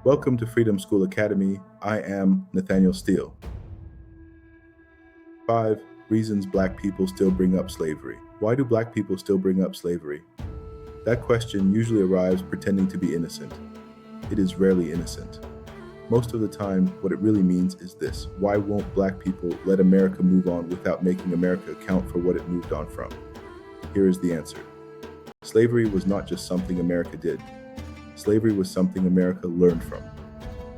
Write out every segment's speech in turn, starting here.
Welcome to Freedom School Academy. I am Nathaniel Steele. 5 reasons Black people still bring up slavery. Why do Black people still bring up slavery? That question usually arrives pretending to be innocent. It is rarely innocent. Most of the time, what it really means is this: why won't Black people let America move on without making America account for what it moved on from? Here is the answer. Slavery was not just something America did. Slavery was something America learned from.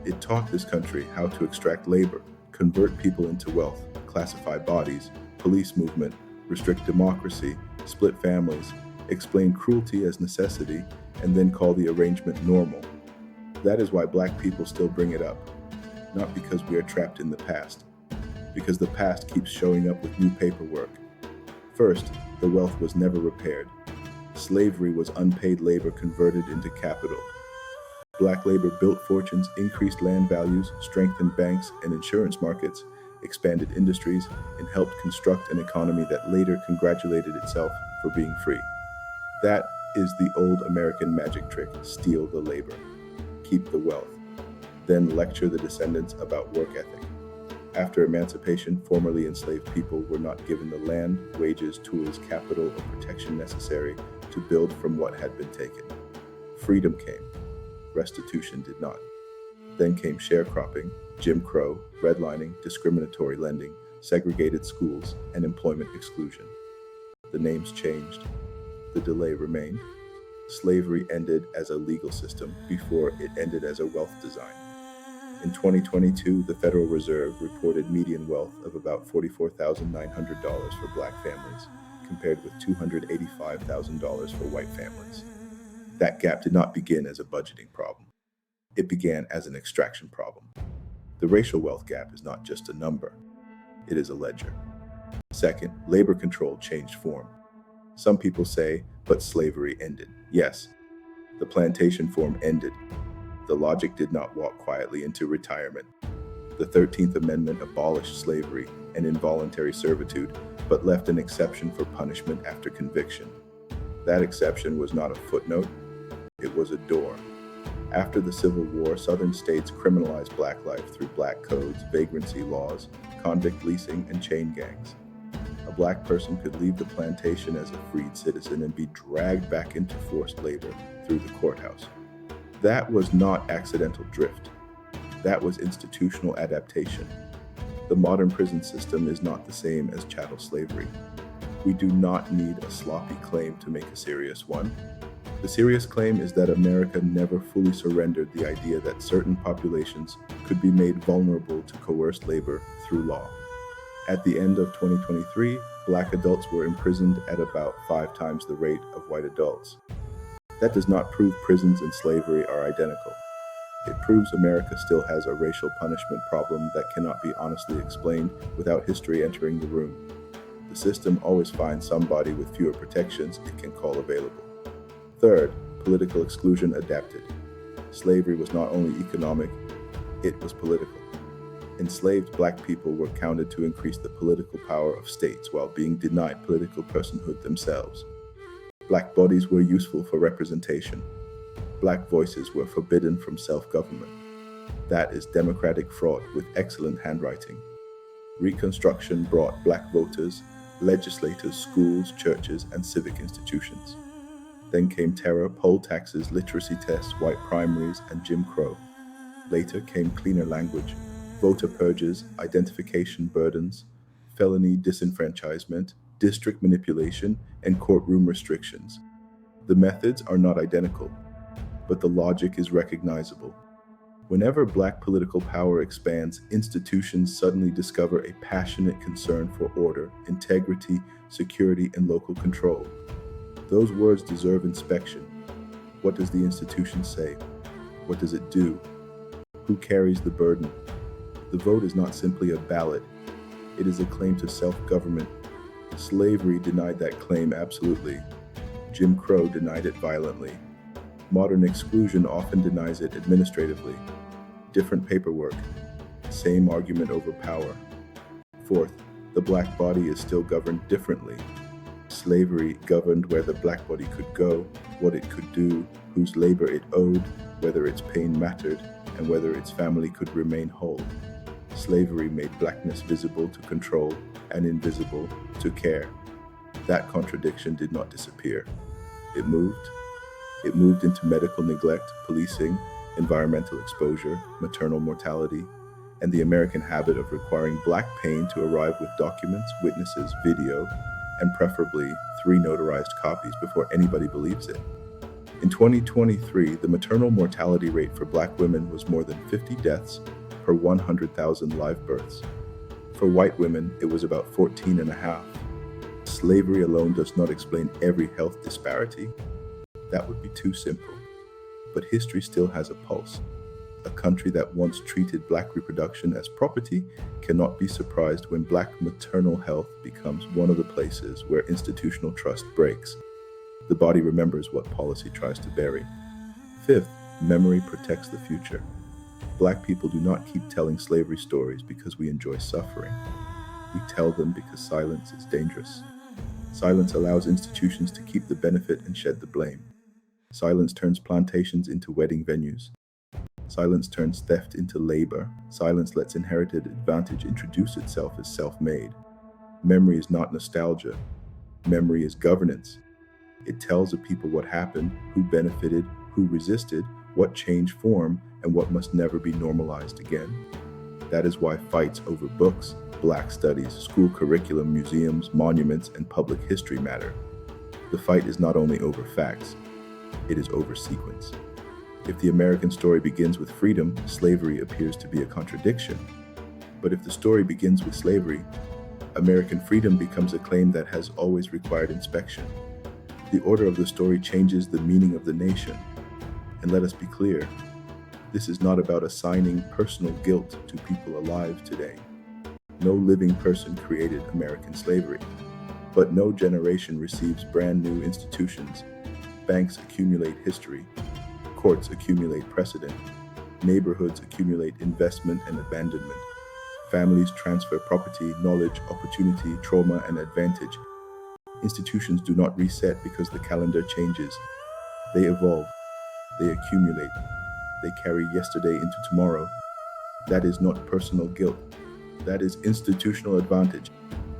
It taught this country how to extract labor, convert people into wealth, classify bodies, police movement, restrict democracy, split families, explain cruelty as necessity, and then call the arrangement normal. That is why Black people still bring it up. Not because we are trapped in the past, because the past keeps showing up with new paperwork. First, the wealth was never repaired. Slavery was unpaid labor converted into capital. Black labor built fortunes, increased land values, strengthened banks and insurance markets, expanded industries, and helped construct an economy that later congratulated itself for being free. That is the old American magic trick: steal the labor, keep the wealth, then lecture the descendants about work ethic. After emancipation, formerly enslaved people were not given the land, wages, tools, capital, or protection necessary to build from what had been taken. Freedom came. Restitution did not. Then came sharecropping, Jim Crow, redlining, discriminatory lending, segregated schools, and employment exclusion. The names changed. The delay remained. Slavery ended as a legal system before it ended as a wealth design. In 2022, the Federal Reserve reported median wealth of about $44,900 for Black families, compared with $285,000 for white families. That gap did not begin as a budgeting problem. It began as an extraction problem. The racial wealth gap is not just a number, it is a ledger. Second, labor control changed form. Some people say, but slavery ended. Yes, the plantation form ended. The logic did not walk quietly into retirement. The 13th Amendment abolished slavery and involuntary servitude, but left an exception for punishment after conviction. That exception was not a footnote, it was a door. After the Civil War, Southern states criminalized Black life through black codes, vagrancy laws, convict leasing, and chain gangs. A Black person could leave the plantation as a freed citizen and be dragged back into forced labor through the courthouse. That was not accidental drift. That was institutional adaptation. The modern prison system is not the same as chattel slavery. We do not need a sloppy claim to make a serious one. The serious claim is that America never fully surrendered the idea that certain populations could be made vulnerable to coerced labor through law. At the end of 2023, Black adults were imprisoned at about 5 times the rate of white adults. That does not prove prisons and slavery are identical. It proves America still has a racial punishment problem that cannot be honestly explained without history entering the room. The system always finds somebody with fewer protections it can call available. Third, political exclusion adapted. Slavery was not only economic, it was political. Enslaved Black people were counted to increase the political power of states while being denied political personhood themselves. Black bodies were useful for representation. Black voices were forbidden from self-government. That is democratic fraud with excellent handwriting. Reconstruction brought Black voters, legislators, schools, churches, and civic institutions. Then came terror, poll taxes, literacy tests, white primaries, and Jim Crow. Later came cleaner language, voter purges, identification burdens, felony disenfranchisement, district manipulation, and courtroom restrictions. The methods are not identical, but the logic is recognizable. Whenever Black political power expands, institutions suddenly discover a passionate concern for order, integrity, security, and local control. Those words deserve inspection. What does the institution say? What does it do? Who carries the burden? The vote is not simply a ballot. It is a claim to self-government. Slavery denied that claim absolutely. Jim Crow denied it violently. Modern exclusion often denies it administratively. Different paperwork, same argument over power. Fourth, the Black body is still governed differently. Slavery governed where the Black body could go, what it could do, whose labor it owed, whether its pain mattered. and whether its family could remain whole. Slavery made blackness visible to control and invisible to care. That contradiction did not disappear. It moved. It moved into medical neglect, policing, environmental exposure, maternal mortality, and the American habit of requiring black pain to arrive with documents, witnesses, video, and preferably 3 notarized copies before anybody believes it. In 2023, the maternal mortality rate for black women was more than 50 deaths per 100,000 live births. For white women, it was about 14 and a half. Slavery alone does not explain every health disparity. That would be too simple. But history still has a pulse. A country that once treated black reproduction as property cannot be surprised when black maternal health becomes one of the places where institutional trust breaks. The body remembers what policy tries to bury. Fifth, memory protects the future. Black people do not keep telling slavery stories because we enjoy suffering. We tell them because silence is dangerous. Silence allows institutions to keep the benefit and shed the blame. Silence turns plantations into wedding venues. Silence turns theft into labor. Silence lets inherited advantage introduce itself as self-made. Memory is not nostalgia. Memory is governance. It tells a people what happened, who benefited, who resisted, what changed form, and what must never be normalized again. That is why fights over books, black studies, school curriculum, museums, monuments, and public history matter. The fight is not only over facts, it is over sequence. If the American story begins with freedom, slavery appears to be a contradiction. But if the story begins with slavery, American freedom becomes a claim that has always required inspection. The order of the story changes the meaning of the nation. And let us be clear, this is not about assigning personal guilt to people alive today. No living person created American slavery, but no generation receives brand new institutions. Banks accumulate history, courts accumulate precedent, neighborhoods accumulate investment and abandonment. Families transfer property, knowledge, opportunity, trauma, and advantage. Institutions do not reset because the calendar changes. They evolve, they accumulate, they carry yesterday into tomorrow. That is not personal guilt. That is institutional advantage.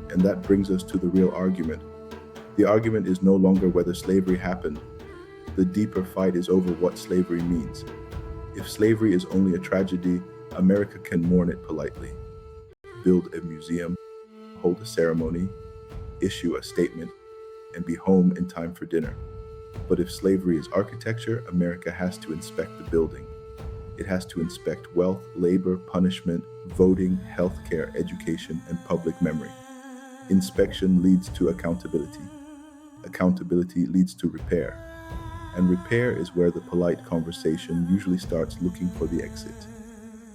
And that brings us to the real argument. The argument is no longer whether slavery happened. The deeper fight is over what slavery means. If slavery is only a tragedy, America can mourn it politely. Build a museum, hold a ceremony, issue a statement, and be home in time for dinner. But if slavery is architecture, America has to inspect the building. It has to inspect wealth, labor, punishment, voting, healthcare, education, and public memory. Inspection leads to accountability. Accountability leads to repair. And repair is where the polite conversation usually starts looking for the exit.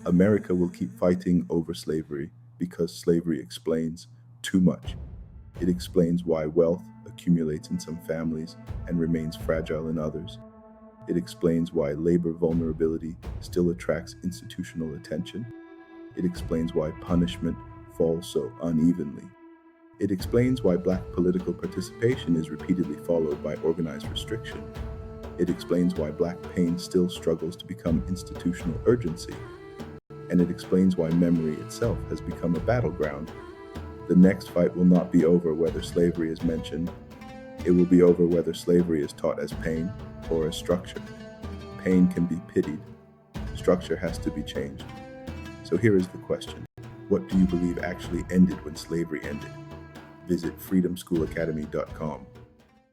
America will keep fighting over slavery because slavery explains too much. It explains why wealth accumulates in some families and remains fragile in others. It explains why labor vulnerability still attracts institutional attention. It explains why punishment falls so unevenly. It explains why black political participation is repeatedly followed by organized restriction. It explains why black pain still struggles to become institutional urgency. And it explains why memory itself has become a battleground. The next fight will not be over whether slavery is mentioned. It will be over whether slavery is taught as pain or as structure. Pain can be pitied. Structure has to be changed. So here is the question. What do you believe actually ended when slavery ended? Visit freedomschoolacademy.com.